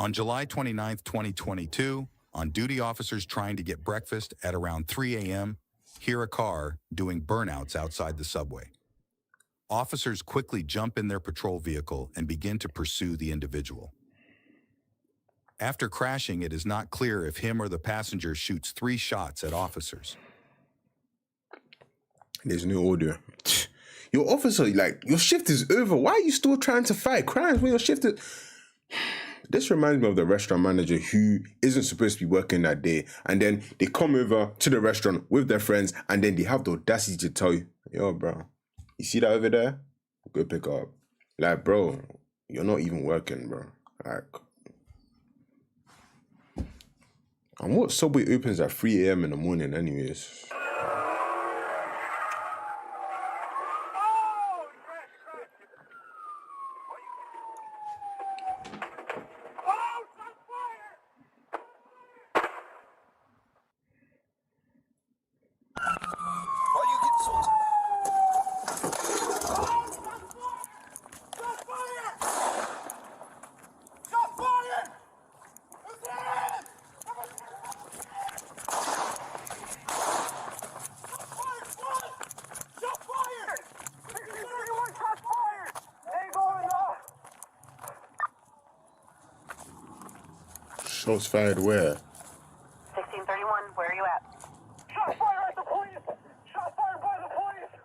On July 29, 2022, on duty officers trying to get breakfast at around 3 a.m., hear a car doing burnouts outside the subway. Officers quickly jump in their patrol vehicle and begin to pursue the individual. After crashing, it is not clear if him or the passenger shoots 3 shots at officers. There's no audio. Your officer, like, your shift is over. Why are you still trying to fight crimes when your shift is... This reminds me of the restaurant manager who isn't supposed to be working that day. And then they come over to the restaurant with their friends and then they have the audacity to tell you, yo, bro, you see that over there? Go pick up. Like, bro, you're not even working, bro. Like... And what Subway opens at 3 a.m. in the morning anyways? Shots fired where? 1631, where are you at? Shot fired at the police! Shot fired by the police!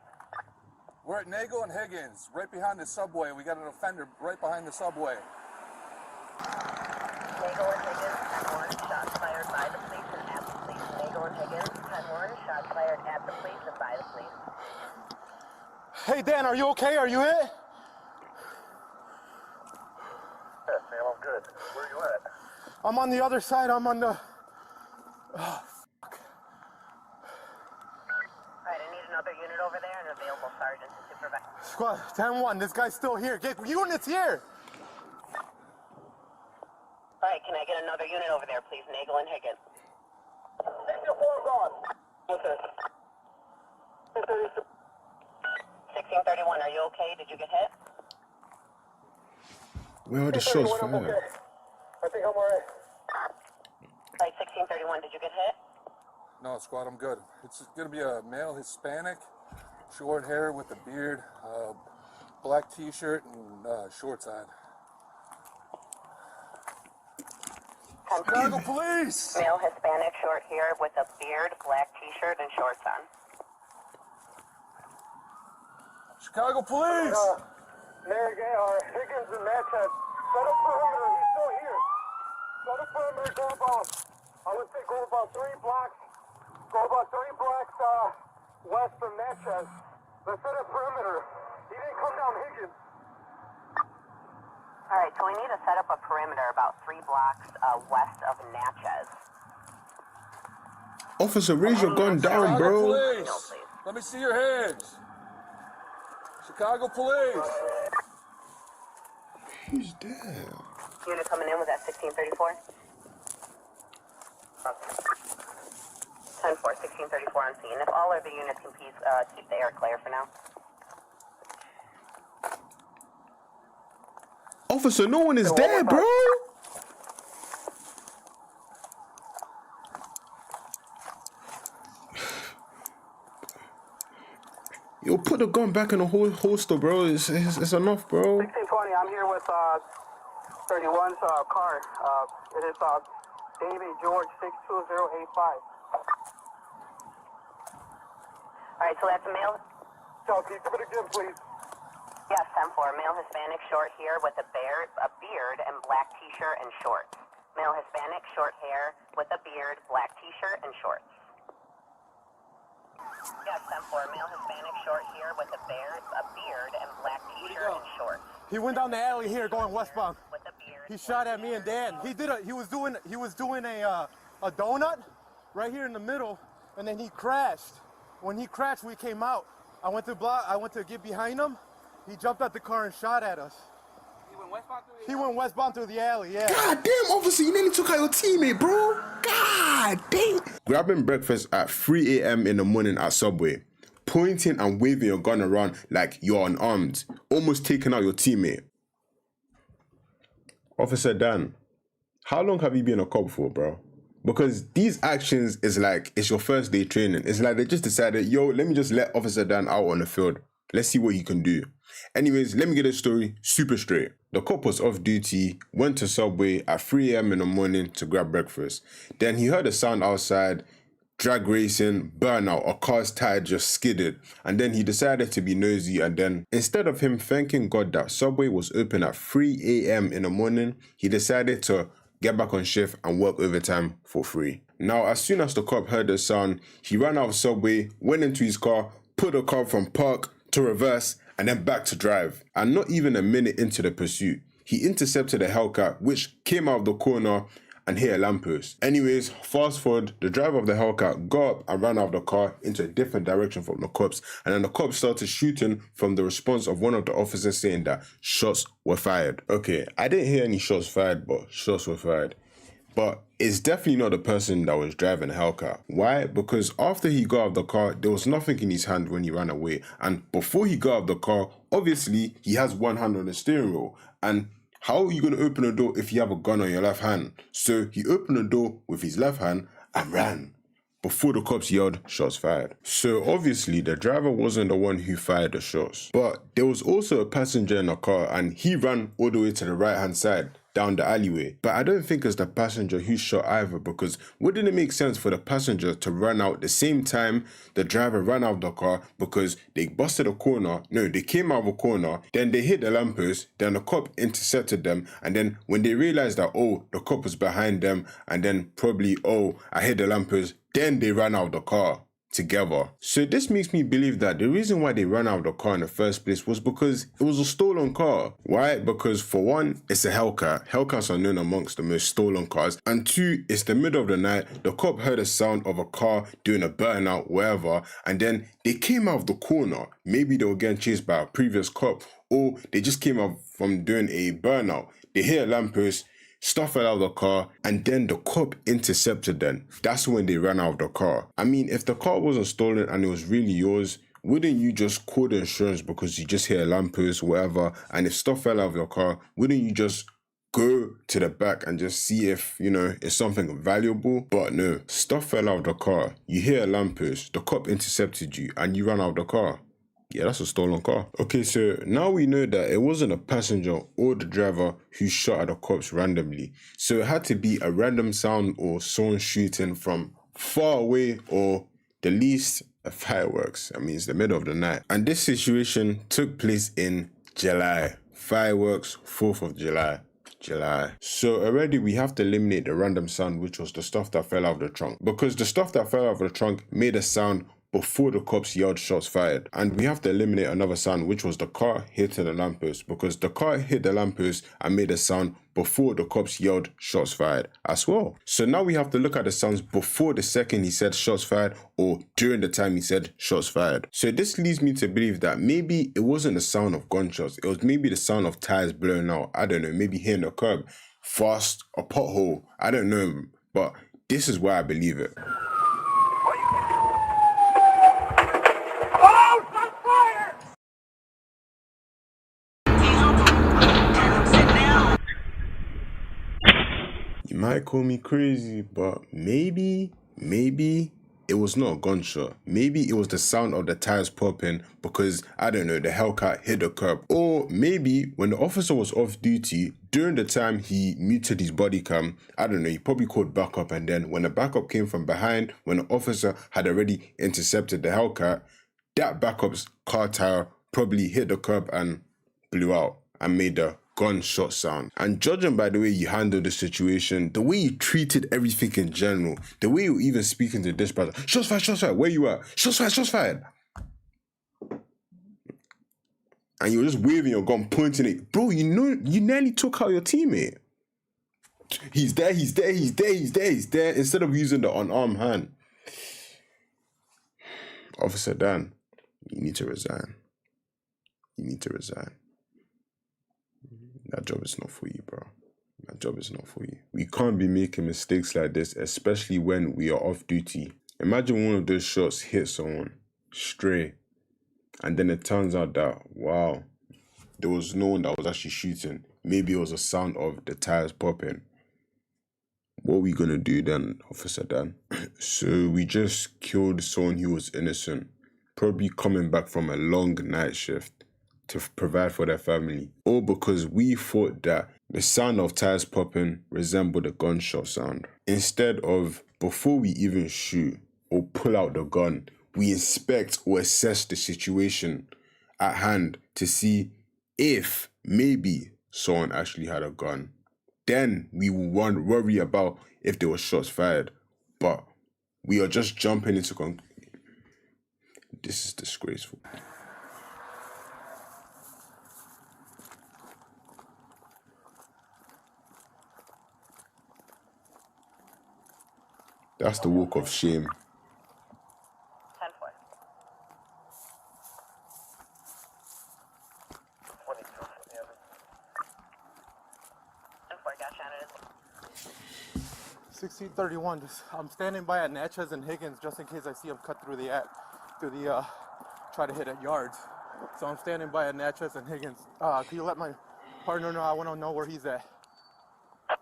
We're at Nagel and Higgins, right behind the subway. We got an offender right behind the subway. Nagel and Higgins, 10-1, shots fired by the police and at the police. Nagel and Higgins, 10-1, shots fired at the police and by the police. Hey, Dan, are you okay? Are you hit? Yes, Sam, I'm good. Where are you at? I'm on the other side. I'm on the... Alright, I need another unit over there and an available sergeant to supervise. Squad, 10-1, this guy's still here. Get units here! Alright, can I get another unit over there, please? Nagel and Higgins. Take your forms on! What's this? 1631, are you okay? Did you get hit? Where are the shots I'm fired? okay. I think I'm alright. Alright, 1631, did you get hit? No, squad, I'm good. It's gonna be a male Hispanic, short hair with a beard, black t-shirt and shorts on. Chicago police! Male Hispanic, short hair with a beard, black t-shirt and shorts on. Chicago police! Higgins and Natchez. Set up perimeter. He's still here. Set up perimeter. Go about, I would say go about 3 blocks. Go about 3 blocks west from Natchez. Let's set up perimeter. He didn't come down Higgins. Alright, so we need to set up a perimeter about 3 blocks west of Natchez. Officer, raise your gun down, Chicago bro. police! No, please. Let me see your hands. Chicago police! Who's there? Unit coming in, was that 1634? 10-4, 1634 on scene. If all of the units can please keep the air clear for now. Officer, no one is there, bro. Yo, put the gun back in the holster, bro. It's enough, bro. 1620, I'm here with 31's car. It is David George 62085. Alright, so that's a male. So, can you come it again, please? Yes, 10-4. Male Hispanic, short hair with a beard and black t-shirt and shorts. Male Hispanic, short hair with a beard, black t-shirt and shorts. Yes, 10-4. Male Hispanic, short hair with a beard and black t-shirt and shorts. He went down the alley here going westbound. With a beard. He shot at me and Dan. He was doing a donut right here in the middle, and then he crashed. When he crashed, we came out. I went to get behind him. He jumped out the car and shot at us. He went westbound through the alley, yeah. God damn, officer, you nearly took out your teammate, bro. God damn. Grabbing breakfast at 3 a.m. in the morning at Subway, pointing and waving your gun around like you're unarmed, almost taking out your teammate. Officer Dan, how long have you been a cop for, bro? Because these actions is like, it's your first day training. It's like they just decided, yo, let me just let Officer Dan out on the field. Let's see what he can do. Anyways, let me get this story super straight. The cop was off duty, went to Subway at 3 a.m. in the morning to grab breakfast. Then he heard a sound outside, drag racing, burnout, a car's tire just skidded. And then he decided to be nosy, and then instead of him thanking God that Subway was open at 3 a.m. in the morning, he decided to get back on shift and work overtime for free. Now, as soon as the cop heard the sound, he ran out of Subway, went into his car, put the car from park to reverse, and then back to drive. And not even a minute into the pursuit, he intercepted a Hellcat which came out of the corner and hit a lamppost. Anyways, fast forward, the driver of the Hellcat got up and ran out of the car into a different direction from the cops, and then the cops started shooting from the response of one of the officers saying that shots were fired. Okay, I didn't hear any shots fired, but shots were fired. But it's definitely not the person that was driving the Hellcat. Why? Because after he got out of the car, there was nothing in his hand when he ran away. And before he got out of the car, obviously, he has one hand on the steering wheel. And how are you going to open a door if you have a gun on your left hand? So he opened the door with his left hand and ran before the cops yelled, shots fired. So obviously the driver wasn't the one who fired the shots. But there was also a passenger in the car, and he ran all the way to the right hand side down the alleyway. But I don't think it's the passenger who shot either, because wouldn't it make sense for the passenger to run out the same time the driver ran out of the car, because they busted a corner, no, they came out of a corner, then they hit the lamppost, then the cop intercepted them, and then when they realized that, oh, the cop was behind them, and then probably, oh, I hit the lamppost, then they ran out of the car together. So this makes me believe that the reason why they ran out of the car in the first place was because it was a stolen car. Why? Because for one, it's a Hellcat. Hellcats are known amongst the most stolen cars. And two, it's the middle of the night. The cop heard a sound of a car doing a burnout, wherever, and then they came out of the corner. Maybe they were getting chased by a previous cop, or they just came out from doing a burnout. They hit a lamppost, stuff fell out of the car, and then the cop intercepted them. That's when they ran out of the car. I mean, if the car wasn't stolen and it was really yours, wouldn't you just call the insurance because you just hit a lamppost, whatever, and if stuff fell out of your car, wouldn't you just go to the back and just see if, you know, it's something valuable? But no, stuff fell out of the car, you hit a lamppost, the cop intercepted you, and you ran out of the car. Yeah, that's a stolen car. Okay, so now we know that it wasn't a passenger or the driver who shot at the cops randomly. So it had to be a random sound or someone shooting from far away, or the least a fireworks. I mean, it's the middle of the night. And this situation took place in July. Fireworks, 4th of July. So already we have to eliminate the random sound, which was the stuff that fell out of the trunk. Because the stuff that fell out of the trunk made a sound before the cops yelled shots fired. And we have to eliminate another sound, which was the car hitting the lamppost, because the car hit the lamppost and made a sound before the cops yelled shots fired as well. So now we have to look at the sounds before the second he said shots fired, or during the time he said shots fired. So this leads me to believe that maybe it wasn't the sound of gunshots, it was maybe the sound of tires blowing out. I don't know, maybe hitting the curb, fast, a pothole, I don't know, but this is why I believe it. You might call me crazy, but maybe it was not a gunshot. Maybe it was the sound of the tires popping because, I don't know, the Hellcat hit the curb. Or maybe when the officer was off duty, during the time he muted his body cam, I don't know, he probably called backup, and then when the backup came from behind, when the officer had already intercepted the Hellcat, that backup's car tire probably hit the curb and blew out and made the gunshot sound. And judging by the way you handled the situation, the way you treated everything in general, the way you were even speaking to the dispatcher, shots fired, where you at? Shots fired. And you were just waving your gun, pointing it. Bro, you know, you nearly took out your teammate. He's there. Instead of using the unarmed hand. Officer Dan, you need to resign. That job is not for you, bro. That job is not for you. We can't be making mistakes like this, especially when we are off duty. Imagine one of those shots hit someone, stray, and then it turns out that, wow, there was no one that was actually shooting. Maybe it was a sound of the tires popping. What are we gonna do then, Officer Dan? So we just killed someone who was innocent, probably coming back from a long night shift to provide for their family. All because we thought that the sound of tires popping resembled a gunshot sound. Instead of, before we even shoot or pull out the gun, we inspect or assess the situation at hand to see if maybe someone actually had a gun. Then we will worry about if there were shots fired. But we are just jumping into this is disgraceful. That's the walk of shame. 10-4. 10-4, got shot. 1631. I'm standing by at Natchez and Higgins just in case I see him cut through try to hit at yards. So I'm standing by at Natchez and Higgins. Can you let my partner know? I want to know where he's at. Yeah,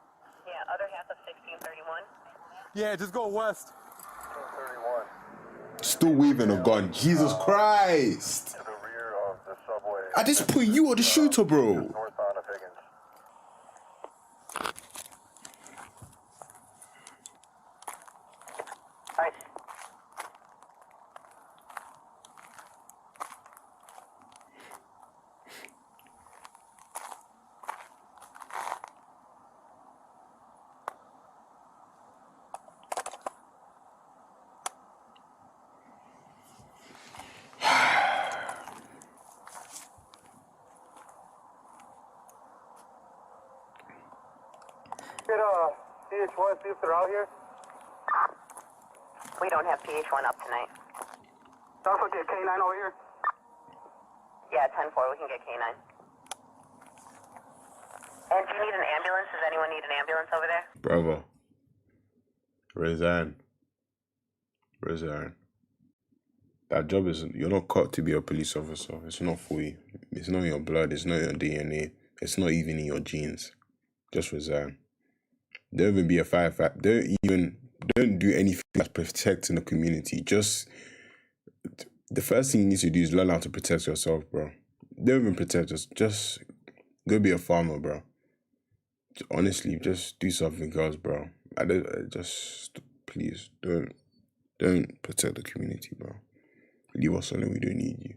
other half of 1631. Yeah, just go west. 231 Still waving a gun. Jesus Christ! to the rear of the subway. I just put you on the shooter, bro. Northbound of Higgins. Alright. Get PH1, see if they're out here. We don't have PH1 up tonight. Don't forget K9 over here. Yeah, 10-4, we can get K9. And do you need an ambulance? Does anyone need an ambulance over there? Brother. Resign. Resign. That job isn't, you're not cut to be a police officer. It's not for you. It's not in your blood. It's not in your DNA. It's not even in your genes. Just resign. Don't even be a firefighter. Don't do anything that's protecting the community. Just, the first thing you need to do is learn how to protect yourself, bro. Don't even protect us. Just go be a farmer, bro. Honestly, just do something else, bro. Just, please, don't protect the community, bro. Leave us alone, we don't need you.